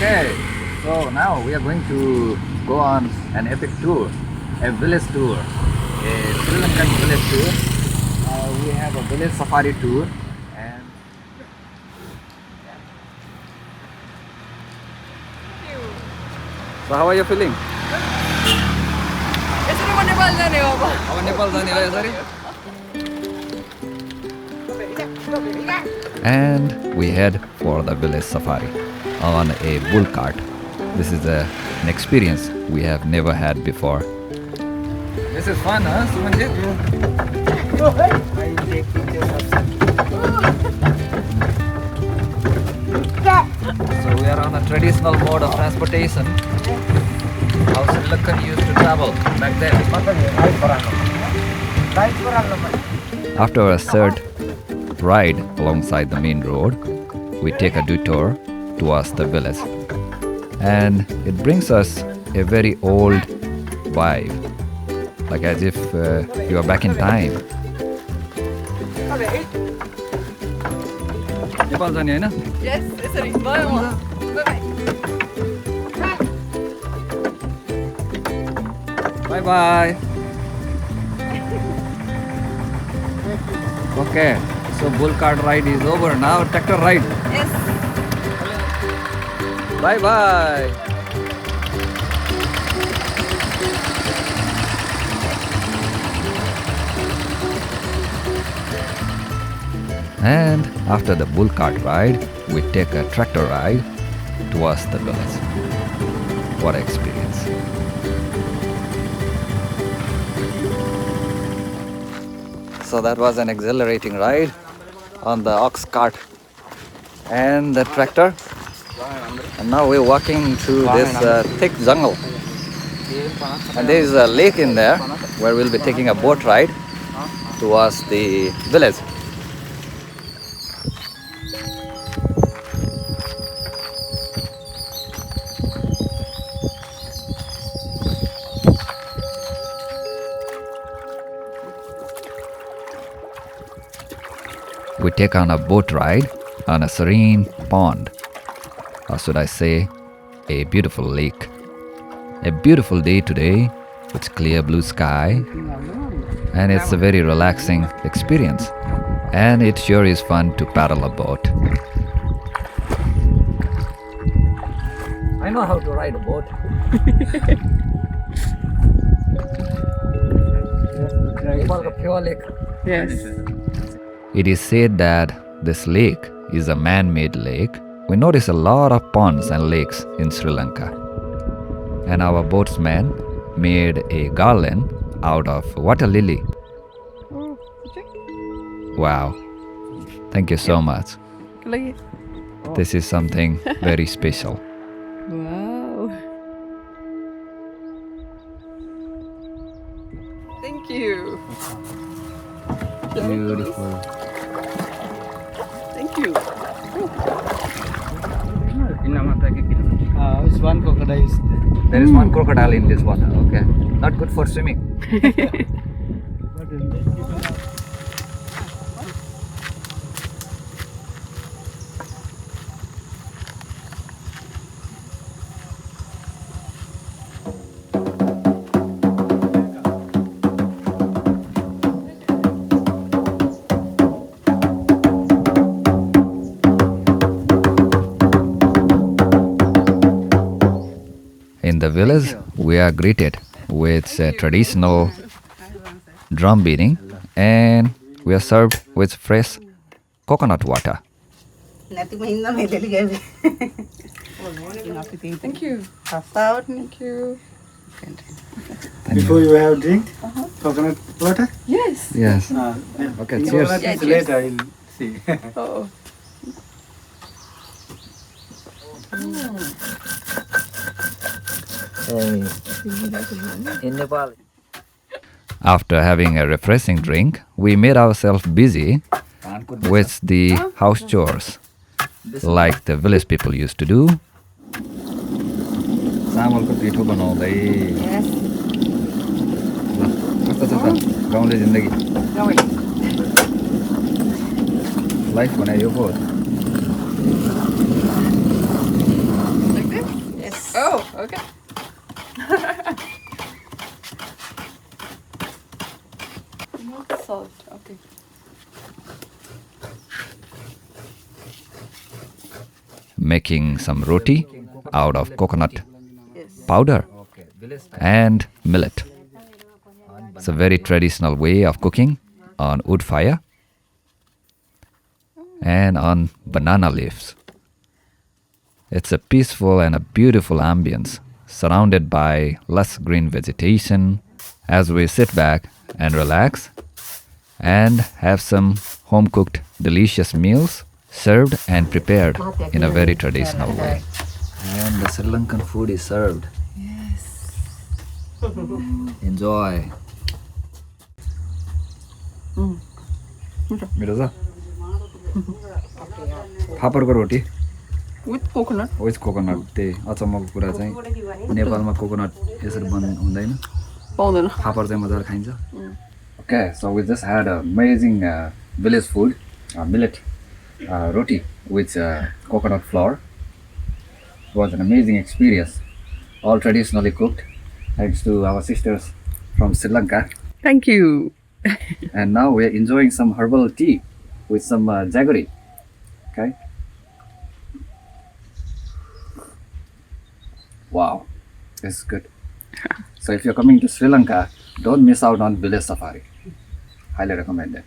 Okay, so now we are going to go on an epic tour, a village tour, a Sri Lankan village tour. We have a village safari tour, and so how are you feeling? Nepal जाने हो अब अब नेपाल जाने हो यसरी? And we head for the village safari on a bull cart. This is an experience we have never had before. This is fun, huh, Sumanjit? So we are on a traditional mode of transportation. How Sri Lankan used to travel back then. After a third ride alongside the main road, we take a detour towards the village. And it brings us a very old vibe, like as if you are back in time. Nepal जाने हैन? Yes यसरी भयो म by Bye bye. Okay, so bull cart ride is over. Now tractor ride. Yes Bye bye. And after the bull cart ride, we take a tractor ride towards the village. What an experience. So that was an exhilarating ride on the ox cart and the tractor. And now we're walking through this thick jungle. And there is a lake in there where we'll be taking a boat ride towards the village. We take on a boat ride on a serene pond, or should I say, a beautiful lake. A beautiful day today with clear blue sky, and it's a very relaxing experience. And it sure is fun to paddle a boat. I know how to ride a boat. Yes It is said that this lake is a man-made lake. We notice a lot of ponds and lakes in Sri Lanka. And our boatsman made a garland out of water lily. Wow. Thank you so much. लागि This is something very special. Wow thank you Beautiful. Thank you It's one crocodile. There is one crocodile in this water. Okay, not good for swimming. In the village, we are greeted with traditional drum beating, and we are served with fresh coconut water. Thank you thank you Before you have drink, coconut water. Yes Yes. Yeah. Okay, You cheers. wanna taste cheers. later, you'll see. Oh. In Nepal. After having a refreshing drink, we made ourselves busy with the house chores, like the village people used to do. चामलको पिठो बनाउँदै yes ल कस्तो छ त गाउँले जिन्दगी life भने यो पो हो like this Okay. Not salt. Okay. Making some roti out of coconut Yes. powder and millet. It's a very traditional way of cooking on wood fire and on banana leaves. It's a peaceful and a beautiful ambience surrounded by lush green vegetation as we sit back and relax and have some home cooked delicious meals served and prepared in a very traditional way. And the Sri Lankan food is served. Yes. Enjoy. मेरो छ फापरको रोटी With coconut. With coconut त्यही अचम्मको कुरा चाहिँ नेपालमा coconut यसरी हुँदैन पाउँदैन फापर चाहिँ मजाले खाइन्छ Okay, so we just had amazing village food, millet roti with coconut flour. It was an amazing experience, all traditionally cooked, thanks to our sisters from Sri Lanka. Thank you. And now we are enjoying some herbal tea with some jaggery. Okay. Wow, this is good. So if you're coming to Sri Lanka, don't miss out on village safari. Highly recommended.